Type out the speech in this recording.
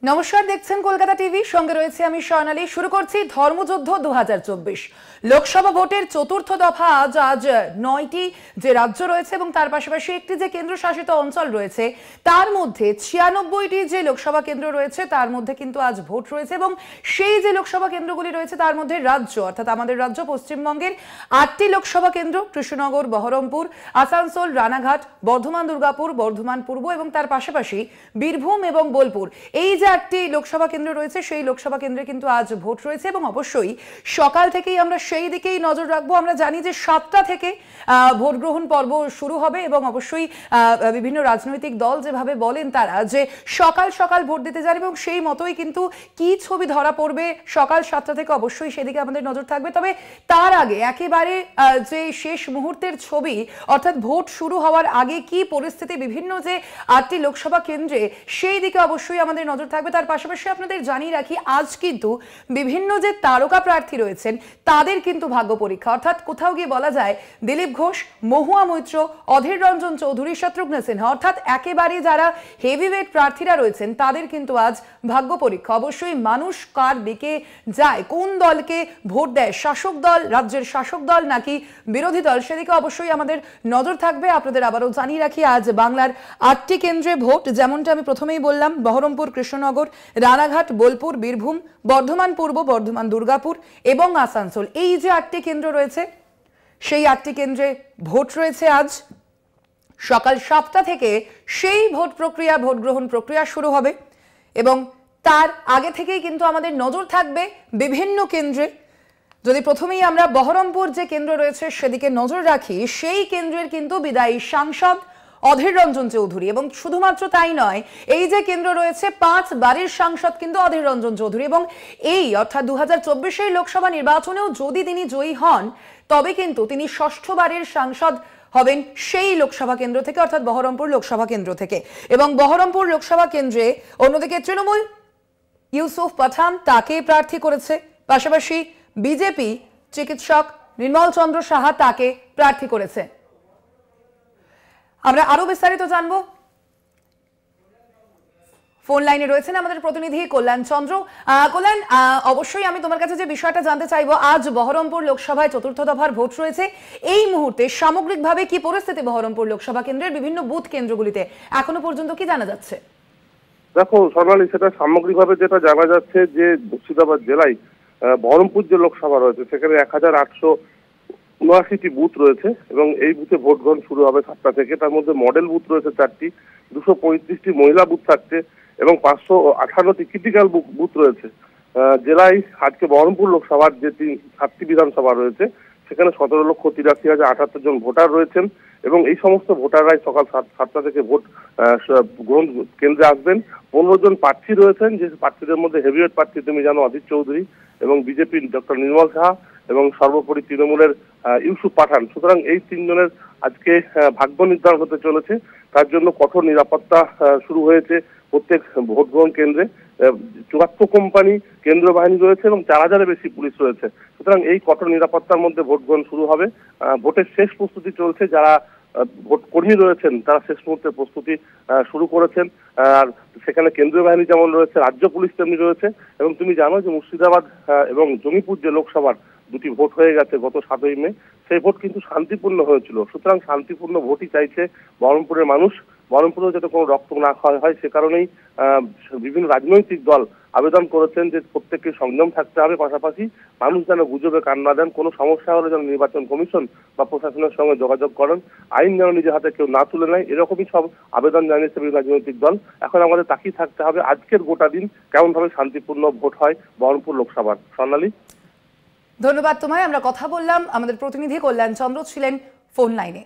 নমস্কার, দেখছেন কলকাতা টিভি, সঙ্গে রয়েছে আমি স্বর্ণালী। শুরু করছি ধর্মযুদ্ধ 2024 লোকসভা ভোটের চতুর্থ দফা। আজ 9টি যে রাজ্য রয়েছে এবং তার পাশাপাশি একটি যে কেন্দ্রশাসিত অঞ্চল রয়েছে, তার মধ্যে 96টি যে লোকসভা কেন্দ্র রয়েছে তার মধ্যে কিন্তু আজ ভোট রয়েছে। এবং সেই যে লোকসভা কেন্দ্রগুলি রয়েছে তার মধ্যে রাজ্য অর্থাৎ আমাদের রাজ্য পশ্চিমবঙ্গের 8টি লোকসভা কেন্দ্র, কৃষ্ণনগর, বহরমপুর, আসানসোল, রানাঘাট, বর্ধমান, দুর্গাপুর, বর্ধমান পূর্ব এবং তার পাশাপাশি বীরভূম এবং বোলপুর, এই যে 8টি লোকসভা কেন্দ্র রয়েছে সেই লোকসভা কেন্দ্রে কিন্তু আজ ভোট রয়েছে। এবং অবশ্যই সকাল থেকেই আমরা সেই দিকেই নজর রাখবো। আমরা জানি যে 7টা থেকে ভোট গ্রহণ পর্ব শুরু হবে এবং অবশ্যই বিভিন্ন রাজনৈতিক দল যেভাবে বলেন তারা যে সকাল সকাল ভোট দিতে যান এবং সেই মতোই কিন্তু কি ছবি ধরা পড়বে সকাল 7টা থেকে অবশ্যই সেদিকে আমাদের নজর থাকবে। তবে তার আগে একেবারে যে শেষ মুহূর্তের ছবি অর্থাৎ ভোট শুরু হওয়ার আগে কি পরিস্থিতি বিভিন্ন যে 8টি লোকসভা কেন্দ্রে সেই দিকে অবশ্যই আমাদের নজর থাকবে। তার পাশাপাশি আপনাদের জানিয়ে রাখি, আজ কিন্তু বিভিন্ন যে তারকা প্রার্থী রয়েছেন তাদের কিন্তু ভাগ্য পরীক্ষা। অর্থাৎ কোথাও গিয়ে বলা যায় দিলীপ ঘোষ, মহুয়া মৈত্র, অধীর রঞ্জন চৌধুরী, শত্রুঘ্ন সিনহা অর্থাৎ একেবারে যারা হেভিওয়েট প্রার্থীরা রয়েছেন তাদের কিন্তু আজ ভাগ্য পরীক্ষা। অবশ্যই মানুষ কার দিকে যায়, কোন দলকে ভোট দেয়, শাসক দল, রাজ্যের শাসক দল নাকি বিরোধী দল, সেদিকে অবশ্যই আমাদের নজর থাকবে। আপনাদের আবারও জানিয়ে রাখি, আজ বাংলার 8টি কেন্দ্রে ভোট, যেমনটা আমি প্রথমেই বললাম, বহরমপুর, কৃষ্ণনগর, রানাঘাট, বোলপুর, বীরভূম, বর্ধমান পূর্ব, বর্ধমান, দুর্গাপুর এবং আসানসোল, এই যে 8টি কেন্দ্র রয়েছে সেই 8টি কেন্দ্রে ভোট রয়েছে। আজ সকাল 7টা থেকে সেই ভোট গ্রহণ প্রক্রিয়া শুরু হবে এবং তার আগে থেকেই কিন্তু আমাদের নজর থাকবে বিভিন্ন কেন্দ্রে। যদি প্রথমেই আমরা বহরমপুর যে কেন্দ্র রয়েছে সেদিকে নজর রাখি, সেই কেন্দ্রের কিন্তু বিদায়ী সাংসদ অধীর রঞ্জন চৌধুরী। এবং শুধুমাত্র তাই নয়, এই যে কেন্দ্র রয়েছে 5 বারের সাংসদ কিন্তু অধীর রঞ্জন চৌধুরী এবং এই অর্থাৎ 2024 লোকসভা নির্বাচনেও যদি তিনি জয়ী হন তবে কিন্তু তিনি 6ষ্ঠ বারের সাংসদ হবেন সেই লোকসভা কেন্দ্র থেকে অর্থাৎ বহরমপুর লোকসভা কেন্দ্র থেকে। এবং বহরমপুর লোকসভা কেন্দ্রে অন্যদিকে তৃণমূল ইউসুফ পাঠান তাকে প্রার্থী করেছে, পাশাপাশি বিজেপি চিকিৎসক নির্মল চন্দ্র সাহা তাকে প্রার্থী করেছে। আমরা আরো বিস্তারিত জানবো। ফোন লাইনে রয়েছেন আমাদের প্রতিনিধি কল্যাণ চন্দ্র। কল্যাণ, অবশ্যই আমি তোমার কাছে যে বিষয়টা জানতে চাইবো, আজ বহরমপুর লোকসভায় চতুর্থ দফার ভোট রয়েছে। এই মুহূর্তে সামগ্রিকভাবে কি পরিস্থিতি বহরমপুর লোকসভা কেন্দ্রের বিভিন্ন বুথ কেন্দ্রগুলিতে এখনো পর্যন্ত কি জানা যাচ্ছে? দেখো সোনালী, সেটা সামগ্রিকভাবে যেটা জানা যাচ্ছে যে মুর্শিদাবাদ জেলায় বহরমপুর যে লোকসভা রয়েছে সেখানে 1879টি বুথ রয়েছে এবং এই বুথে ভোট গ্রহণ শুরু হবে 7টা থেকে। তার মধ্যে মডেল বুথ রয়েছে 4টি, 235টি মহিলা বুথ থাকছে এবং 558টি ক্রিটিক্যাল বুথ রয়েছে। জেলায় আজকে বহরমপুর লোকসভার যে 7টি বিধানসভা রয়েছে সেখানে 17,83,078 জন ভোটার রয়েছেন এবং এই সমস্ত ভোটাররাই সকাল 7টা থেকে ভোট গ্রহণ কেন্দ্রে আসবেন। 15 জন প্রার্থী রয়েছেন, যে প্রার্থীদের মধ্যে হেভিওয়েট প্রার্থী তুমি জানো অধীর চৌধুরী এবং বিজেপির ডক্টর নির্মল সাহা এবং সর্বোপরি তৃণমূলের ইউসুফ পাঠান। সুতরাং এই 3 জনের আজকে ভাগ্য নির্ধারণ হতে চলেছে। তার জন্য কঠোর নিরাপত্তা শুরু হয়েছে প্রত্যেক ভোট গ্রহণ কেন্দ্রে। 74 কোম্পানি কেন্দ্র বাহিনী রয়েছে এবং 4000-এর বেশি পুলিশ রয়েছে। সুতরাং এই কঠোর নিরাপত্তার মধ্যে ভোট গ্রহণ শুরু হবে। ভোটের শেষ প্রস্তুতি চলছে, যারা ভোট কর্মী রয়েছেন তারা শেষ মুহূর্তে প্রস্তুতি শুরু করেছেন। আর সেখানে কেন্দ্রীয় বাহিনী যেমন রয়েছে, রাজ্য পুলিশ তেমনি রয়েছে। এবং তুমি জানো যে মুর্শিদাবাদ এবং জঙ্গিপুর যে লোকসভার 2টি ভোট হয়ে গেছে গত 7ই মে, সেই ভোট কিন্তু শান্তিপূর্ণ হয়েছিল। সুতরাং শান্তিপূর্ণ ভোটই চাইছে বহরমপুরের মানুষ। বহরমপুরেও যাতে কোনো রক্ত না হয় সে কারণেই বিভিন্ন রাজনৈতিক দল আবেদন করেছেন যে প্রত্যেককে সংযম থাকতে হবে, পাশাপাশি মানুষ যেন গুজবে কান না দেন, কোনো সমস্যা হলে যেন নির্বাচন কমিশন বা প্রশাসনের সঙ্গে যোগাযোগ করেন, আইন যেন নিজের হাতে কেউ না তুলে নেয়, এরকমই সব আবেদন জানিয়েছে বিভিন্ন রাজনৈতিক দল। এখন আমাদের তাকিয়ে থাকতে হবে আজকের গোটা দিন কেমনভাবে শান্তিপূর্ণ ভোট হয় বহরমপুর লোকসভার। স্বর্ণালী, ধন্যবাদ তোমায়। আমরা কথা বললাম, আমাদের প্রতিনিধি কল্যাণ চন্দ্র ছিলেন ফোন লাইনে।